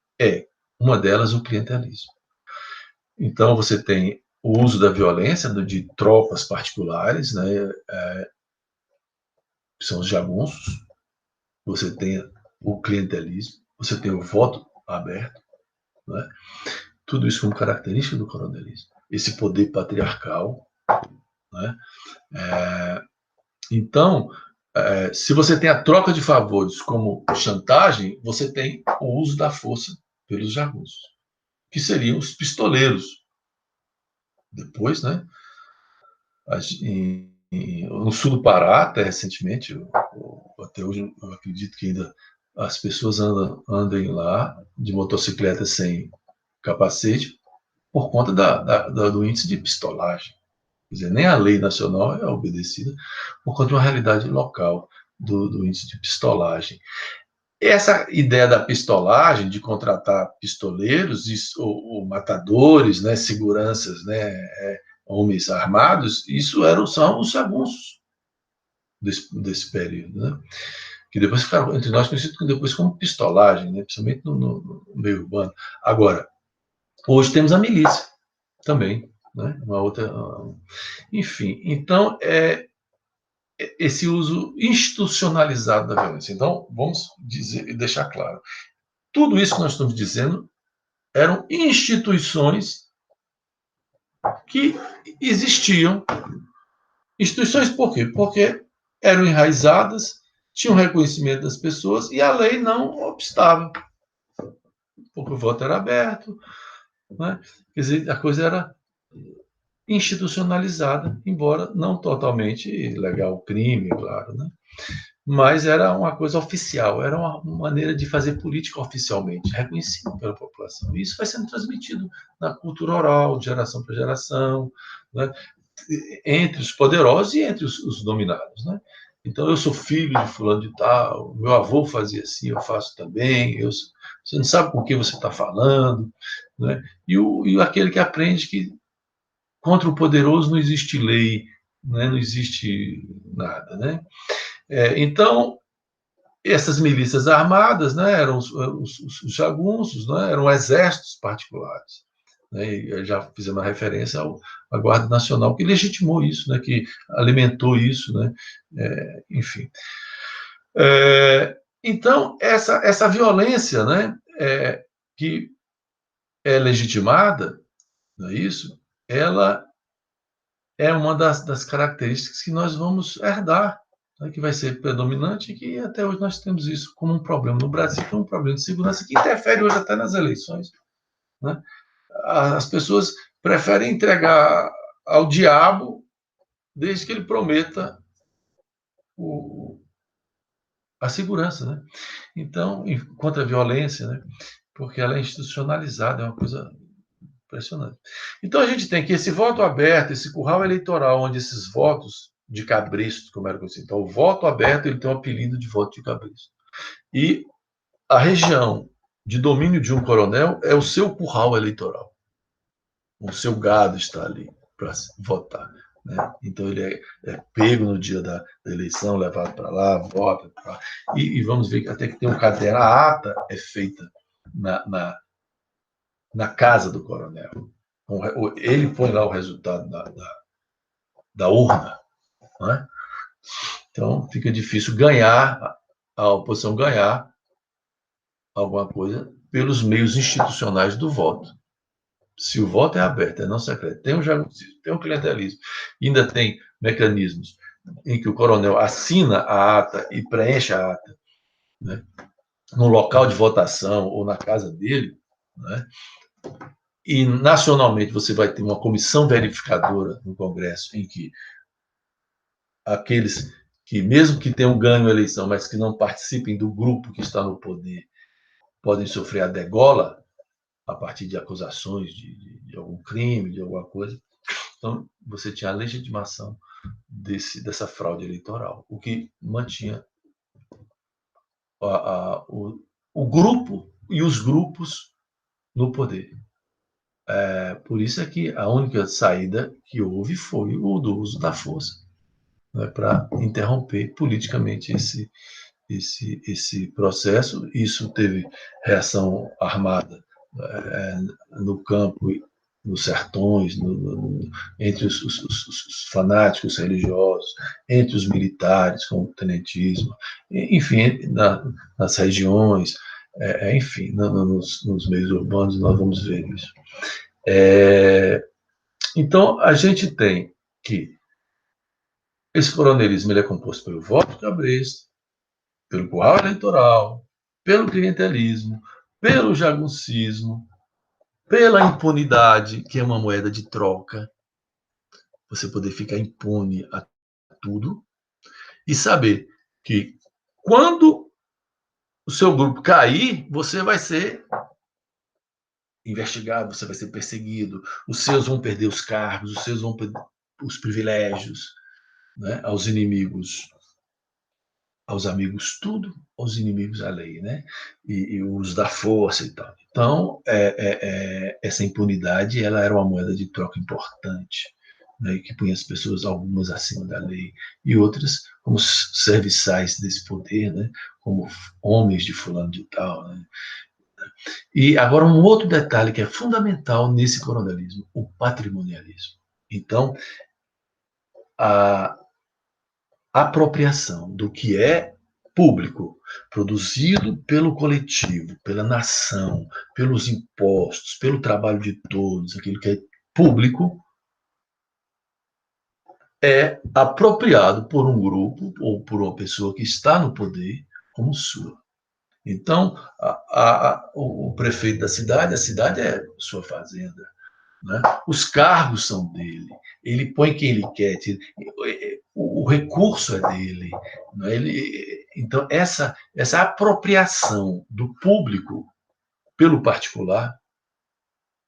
uma delas, o clientelismo. Então, você tem o uso da violência, de tropas particulares, né? Que são os jagunços, você tem o clientelismo, você tem o voto aberto, né? Tudo isso como característica do coronelismo. Esse poder patriarcal, né? Então, se você tem a troca de favores como chantagem, você tem o uso da força pelos jagunços, que seriam os pistoleiros. Depois, né? No sul do Pará, até recentemente, até hoje, eu acredito que ainda as pessoas andem lá de motocicleta sem capacete por conta do índice de pistolagem. Quer dizer, nem a lei nacional é obedecida por conta de uma realidade local do índice de pistolagem. essa ideia da pistolagem, de contratar pistoleiros ou matadores, né, seguranças, né, homens armados, são os jagunços desse período, né? Que depois ficaram entre nós conhecidos depois como pistolagem, né, principalmente no meio urbano. Agora, hoje temos a milícia também, né? Uma outra, enfim. Então, esse uso institucionalizado da violência. Então, vamos dizer, deixar claro, tudo isso que nós estamos dizendo eram instituições que existiam. Instituições por quê? Porque eram enraizadas, tinham reconhecimento das pessoas e a lei não obstava, porque o voto era aberto, né? Quer dizer, a coisa era institucionalizada, embora não totalmente legal, crime, claro, né? Mas era uma coisa oficial, era uma maneira de fazer política oficialmente, reconhecida pela população. E isso vai sendo transmitido na cultura oral, de geração para geração, né? Entre os poderosos e entre os dominados, né? Então, eu sou filho de fulano de tal, meu avô fazia assim, eu faço também, você não sabe com quem você está falando, né? E aquele que aprende que contra o poderoso não existe lei, né? Não existe nada, né? Então, essas milícias armadas, né, eram os jagunços, né, eram exércitos particulares. Né, e já fizemos uma referência à Guarda Nacional, que legitimou isso, né, que alimentou isso, né, enfim. Então, essa violência, né, que é legitimada, não é isso? Ela é uma das características que nós vamos herdar, né, que vai ser predominante e que até hoje nós temos isso como um problema no Brasil, que é um problema de segurança que interfere hoje até nas eleições. Né? As pessoas preferem entregar ao diabo desde que ele prometa o, a segurança. Né? Então, contra a violência, né? Porque ela é institucionalizada, é uma coisa impressionante. Então a gente tem que esse voto aberto, esse curral eleitoral, onde esses votos de cabresto, como era conhecido. Então, o voto aberto ele tem o apelido de voto de cabresto. E a região de domínio de um coronel é o seu curral eleitoral. O seu gado está ali para votar. Né? Então ele é pego no dia da eleição, levado para lá, vota. E vamos ver que até que tem um caderno. A ata é feita na casa do coronel. Ele põe lá o resultado da urna. Né? Então, fica difícil ganhar, a oposição ganhar alguma coisa pelos meios institucionais do voto. Se o voto é aberto, é não secreto, tem um jaguncismo, tem um clientelismo, ainda tem mecanismos em que o coronel assina a ata e preenche a ata, né, no local de votação ou na casa dele, né, e nacionalmente você vai ter uma comissão verificadora no Congresso em que aqueles que, mesmo que tenham ganho a eleição, mas que não participem do grupo que está no poder, podem sofrer a degola a partir de acusações de algum crime, de alguma coisa. Então, você tinha a legitimação dessa fraude eleitoral, o que mantinha o grupo e os grupos no poder. Por isso é que a única saída que houve foi o do uso da força, né, para interromper politicamente esse processo. Isso teve reação armada no campo, nos sertões, entre os fanáticos religiosos, entre os militares, com o tenentismo, enfim, nas regiões, enfim, nos meios urbanos nós vamos ver isso. Então, a gente tem que esse coronelismo ele é composto pelo voto cabresto, pelo curral eleitoral, pelo clientelismo, pelo jaguncismo, pela impunidade, que é uma moeda de troca, você poder ficar impune a tudo, e saber que quando o seu grupo cair, você vai ser investigado, você vai ser perseguido, os seus vão perder os cargos, os seus vão perder os privilégios, né, aos inimigos aos amigos tudo, aos inimigos a lei, né? E o uso da força e tal. Então, essa impunidade, ela era uma moeda de troca importante, né? Que punha as pessoas, algumas acima da lei, e outras como serviçais desse poder, né? Como homens de fulano de tal, né? E agora um outro detalhe que é fundamental nesse coronelismo, o patrimonialismo. Então, a apropriação do que é público, produzido pelo coletivo, pela nação, pelos impostos, pelo trabalho de todos, aquilo que é público, é apropriado por um grupo ou por uma pessoa que está no poder como sua. Então, o prefeito da cidade, a cidade é sua fazenda, né? Os cargos são dele, ele põe quem ele quer, o recurso é dele. Né? Então, essa apropriação do público pelo particular,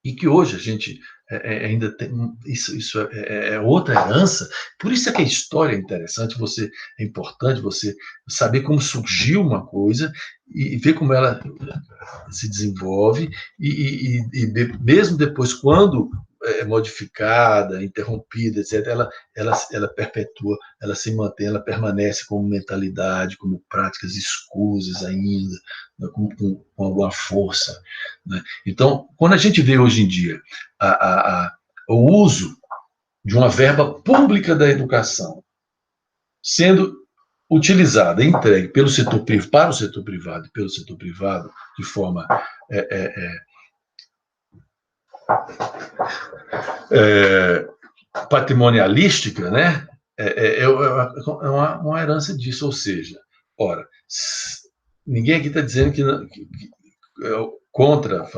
e que hoje a gente ainda tem, isso é outra herança, por isso é que a história é interessante, é importante você saber como surgiu uma coisa e ver como ela se desenvolve, mesmo depois, quando modificada, interrompida, etc., ela perpetua, ela se mantém, ela permanece como mentalidade, como práticas escusas ainda, né, com alguma força. Né? Então, quando a gente vê hoje em dia o uso de uma verba pública da educação sendo utilizada, entregue pelo setor para o setor privado e pelo setor privado de forma patrimonialística, né? Uma herança disso, ou seja, ora, ninguém aqui está dizendo que contra,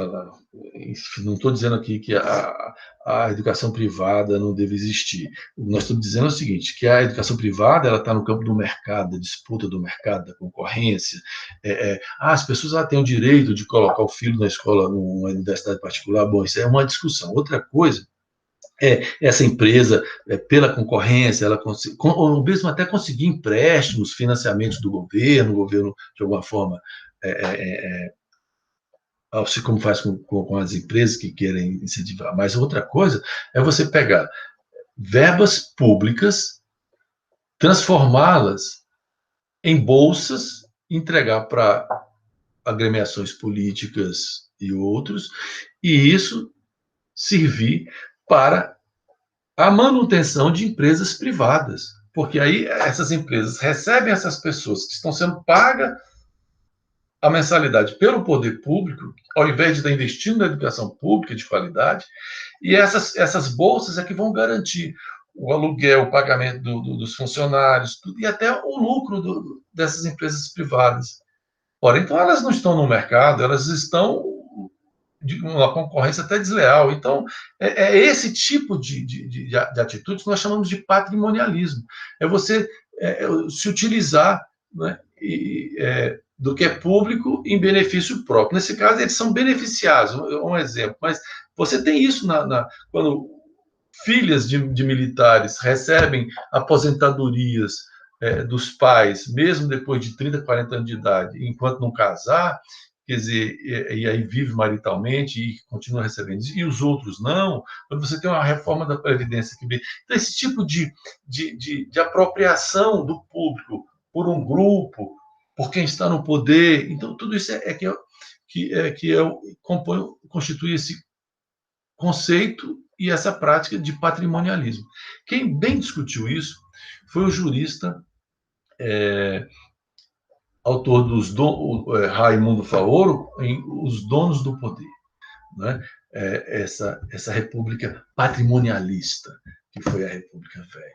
não estou dizendo aqui que a educação privada não deve existir. Nós estamos dizendo o seguinte, que a educação privada ela está no campo do mercado, da disputa do mercado, da concorrência. As pessoas têm o direito de colocar o filho na escola, numa universidade particular. Bom, isso é uma discussão. Outra coisa essa empresa, pela concorrência, ou mesmo até conseguir empréstimos, financiamentos do governo, o governo, de alguma forma, assim como faz com as empresas que querem incentivar. Mas outra coisa é você pegar verbas públicas, transformá-las em bolsas, entregar para agremiações políticas e outros, e isso servir para a manutenção de empresas privadas. Porque aí essas empresas recebem essas pessoas que estão sendo pagas a mensalidade pelo poder público, ao invés de estar investindo na educação pública de qualidade, e essas bolsas é que vão garantir o aluguel, o pagamento dos funcionários, tudo, e até o lucro dessas empresas privadas. Ora, então elas não estão no mercado, elas estão de uma concorrência até desleal. Então, esse tipo de atitude que nós chamamos de patrimonialismo. É você se utilizar, né, do que é público em benefício próprio. Nesse caso, eles são beneficiados, um exemplo. Mas você tem isso quando filhas de militares recebem aposentadorias dos pais, mesmo depois de 30, 40 anos de idade, enquanto não casar, quer dizer, e aí vive maritalmente e continua recebendo, e os outros não, quando você tem uma reforma da Previdência que vem. Então, esse tipo de apropriação do público por um grupo, por quem está no poder, então tudo isso constitui esse conceito e essa prática de patrimonialismo. Quem bem discutiu isso foi o jurista autor dos Raimundo Faoro, em Os Donos do Poder, né? Essa república patrimonialista, que foi a República Velha.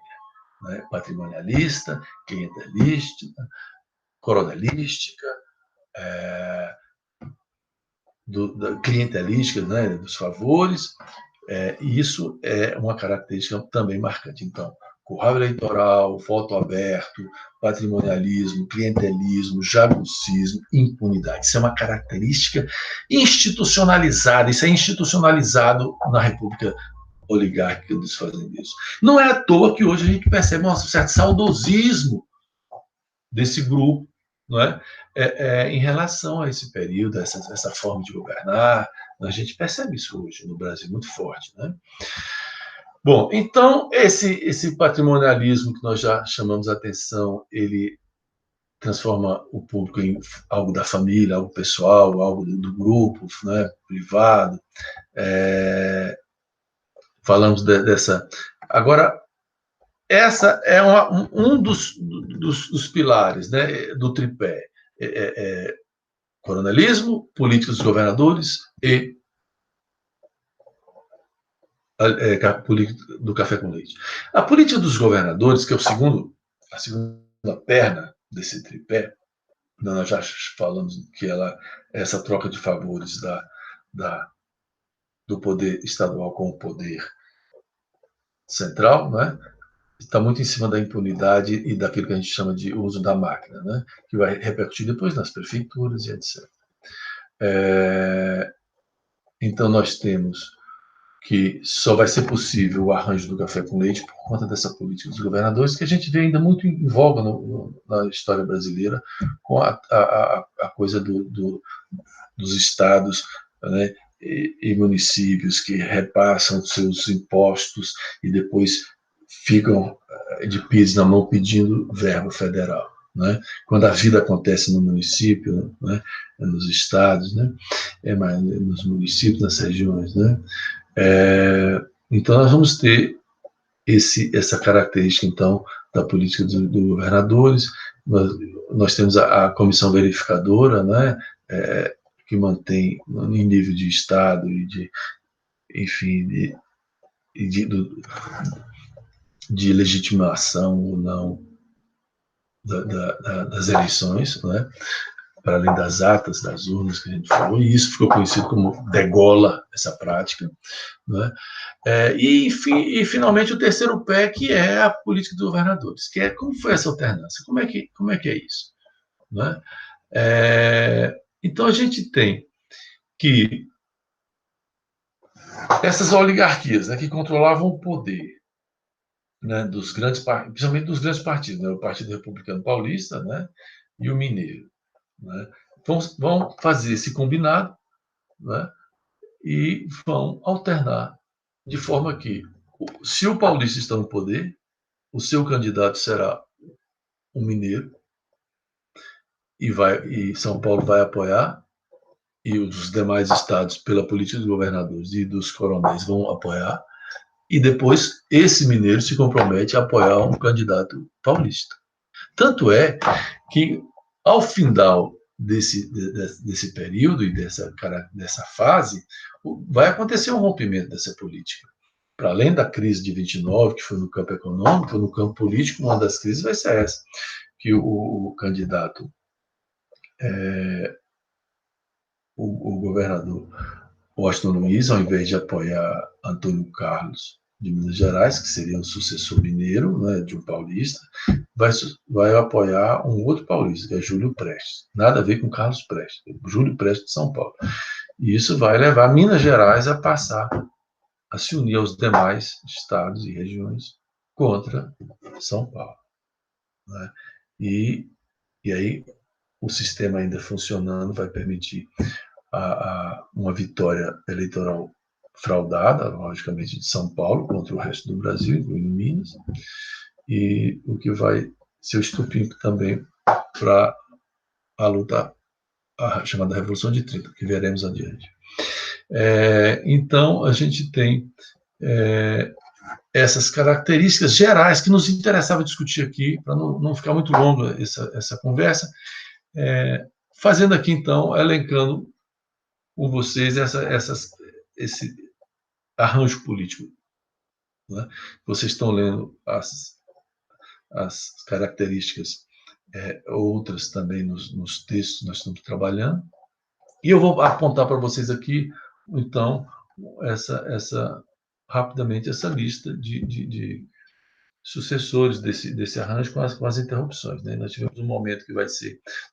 Né? Patrimonialista, clientelística, coronelística, clientelística, né? Dos favores, e isso é uma característica também marcante. Então, curral eleitoral, voto aberto, patrimonialismo, clientelismo, jagunçismo, impunidade. Isso é uma característica institucionalizada, isso é institucionalizado na República Oligárquica dos Fazendeiros. Não é à toa que hoje a gente percebe um certo saudosismo desse grupo, não é? Em relação a esse período, essa forma de governar. A gente percebe isso hoje no Brasil muito forte, né? Bom, então esse patrimonialismo que nós já chamamos a atenção, ele transforma o público em algo da família, algo pessoal, algo do grupo, né, privado. Falamos dessa. Agora, essa é um dos pilares, né, do tripé. Coronelismo, política dos governadores e a política do café com leite. A política dos governadores, que é a segunda perna desse tripé, nós já falamos que essa troca de favores do poder estadual com o poder central, né? Está muito em cima da impunidade e daquilo que a gente chama de uso da máquina, né? Que vai repercutir depois nas prefeituras e etc. Então, nós temos que só vai ser possível o arranjo do café com leite por conta dessa política dos governadores, que a gente vê ainda muito em voga na história brasileira, com a coisa dos estados, né, e municípios que repassam seus impostos e depois ficam de pires na mão pedindo verba federal. Né? Quando a vida acontece no município, né, nos estados, né, mas nos municípios, nas regiões, né, então nós vamos ter essa característica, então, da política dos governadores. Nós temos a comissão verificadora, né, que mantém em nível de Estado e enfim, de legitimação ou não das eleições, né, para além das atas, das urnas que a gente falou, e isso ficou conhecido como degola, essa prática. Né? E finalmente, o terceiro pé, que é a política dos governadores, que é como foi essa alternância, como é que é isso? Né? Então, a gente tem que essas oligarquias, né, que controlavam o poder, né, principalmente dos grandes partidos, né, o Partido Republicano Paulista, né, e o Mineiro, né, vão fazer esse combinado, né, e vão alternar de forma que, se o paulista está no poder, o seu candidato será um mineiro e São Paulo vai apoiar, e os demais estados, pela política dos governadores e dos coronéis, vão apoiar, e depois esse mineiro se compromete a apoiar um candidato paulista. Tanto é que, ao final desse período e dessa fase, vai acontecer um rompimento dessa política. Para além da crise de 29, que foi no campo econômico, no campo político, uma das crises vai ser essa, que o candidato, o governador Washington Luiz, ao invés de apoiar Antônio Carlos de Minas Gerais, que seria o sucessor mineiro, né, de um paulista, vai apoiar um outro paulista, que é Júlio Prestes. Nada a ver com Carlos Prestes, Júlio Prestes de São Paulo. E isso vai levar Minas Gerais a passar a se unir aos demais estados e regiões contra São Paulo. Né? E aí o sistema ainda funcionando vai permitir uma vitória eleitoral fraudada, logicamente, de São Paulo contra o resto do Brasil, incluindo Minas, e o que vai ser o estupim também para a luta, a chamada Revolução de 30, que veremos adiante. Então, a gente tem essas características gerais que nos interessava discutir aqui, para não ficar muito longa essa conversa, fazendo aqui, então, elencando com vocês esse arranjo político. Né? Vocês estão lendo as características outras também nos textos que nós estamos trabalhando. E eu vou apontar para vocês aqui, então, rapidamente essa lista de sucessores desse arranjo com as interrupções. Né? Nós tivemos um momento que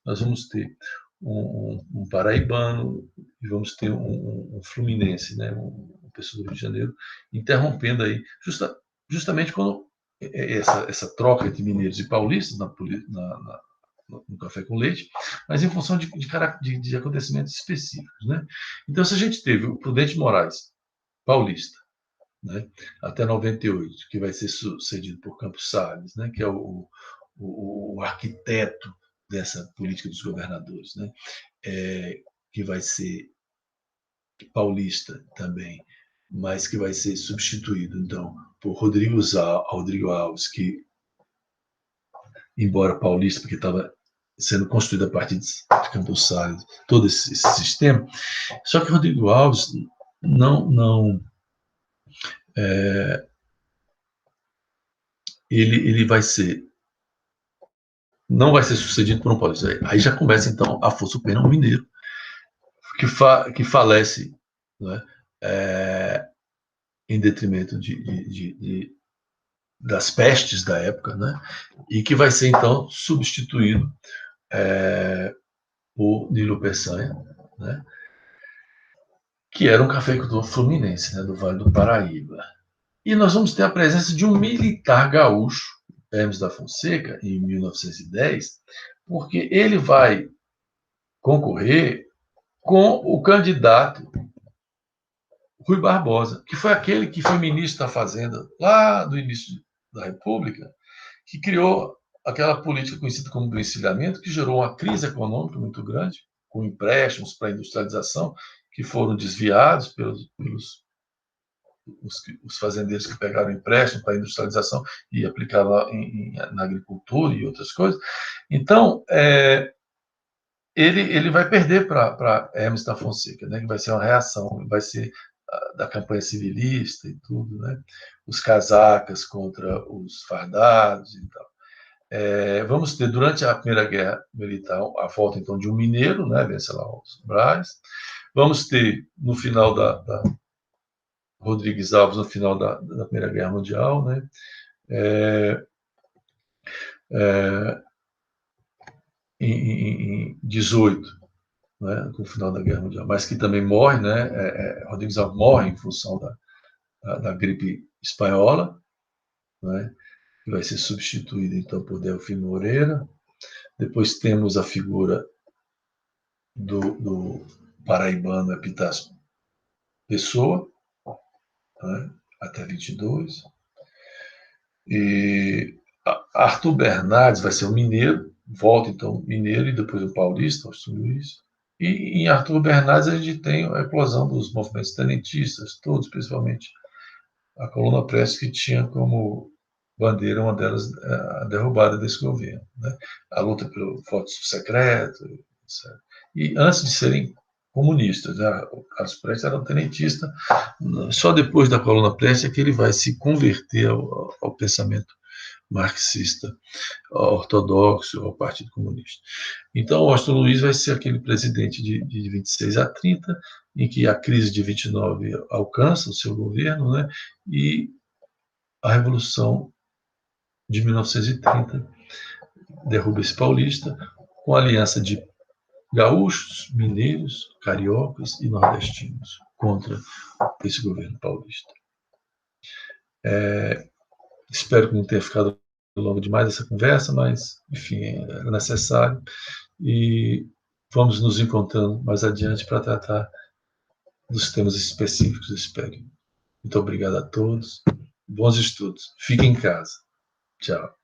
nós vamos ter um paraibano e vamos ter um fluminense, né? uma pessoa do Rio de Janeiro, interrompendo aí, justamente quando essa troca entre mineiros e paulistas no café com leite, mas em função de acontecimentos específicos, né? Então, se a gente teve o Prudente Moraes, paulista, né, até 98, que vai ser sucedido por Campos Salles, né, que é o arquiteto dessa política dos governadores, né, que vai ser paulista também, mas que vai ser substituído, então, por Rodrigo Alves, que, embora paulista, porque estava sendo construído a partir de Campos Salles, todo esse sistema, só que Rodrigo Alves não ele vai ser não vai ser sucedido por um paulista. Aí já começa então a força pena um mineiro que falece, né, em detrimento das pestes da época, né, e que vai ser então substituído por Nilo Peçanha, né, que era um cafeicultor fluminense, né, do Vale do Paraíba. E nós vamos ter a presença de um militar gaúcho, Hermes da Fonseca, em 1910, porque ele vai concorrer com o candidato Rui Barbosa, que foi aquele que foi ministro da Fazenda lá do início da República, que criou aquela política conhecida como do encilhamento, que gerou uma crise econômica muito grande, com empréstimos para a industrialização, que foram desviados pelos os fazendeiros que pegaram empréstimo para a industrialização e aplicaram na agricultura e outras coisas. Então, ele vai perder para Hermes da Fonseca, né, que vai ser uma reação, vai ser da campanha civilista e tudo, né, os casacas contra os fardados e tal. Vamos ter, durante a Primeira Guerra Militar, a volta, então, de um mineiro, né, Venceslau Braz. Vamos ter, no final Rodrigues Alves, no final da Primeira Guerra Mundial, né, em 18, né, no final da Guerra Mundial, mas que também morre, né, Rodrigues Alves morre em função da gripe espanhola, né, que vai ser substituído, então, por Delfim Moreira. Depois temos a figura do paraibano Epitácio Pessoa, né, até 22. E Arthur Bernardes vai ser um mineiro, volta então mineiro e depois o paulista, Austin Luiz. E em Arthur Bernardes a gente tem a eclosão dos movimentos tenentistas, todos, principalmente a Coluna Prestes, que tinha como bandeira, uma delas, a derrubada desse governo, né? A luta pelo voto secreto, etc. E antes de serem comunistas, né? O Carlos Prestes era um tenentista, só depois da Coluna Prestes é que ele vai se converter ao pensamento marxista ortodoxo, ao Partido Comunista. Então, o Austin Luiz vai ser aquele presidente de 26 a 30, em que a crise de 29 alcança o seu governo, né? E a Revolução de 1930 derruba esse paulista, com a aliança de gaúchos, mineiros, cariocas e nordestinos contra esse governo paulista. Espero que não tenha ficado longo demais essa conversa, mas, enfim, era necessário. E vamos nos encontrando mais adiante para tratar dos temas específicos desse período. Muito obrigado a todos. Bons estudos. Fiquem em casa. Tchau.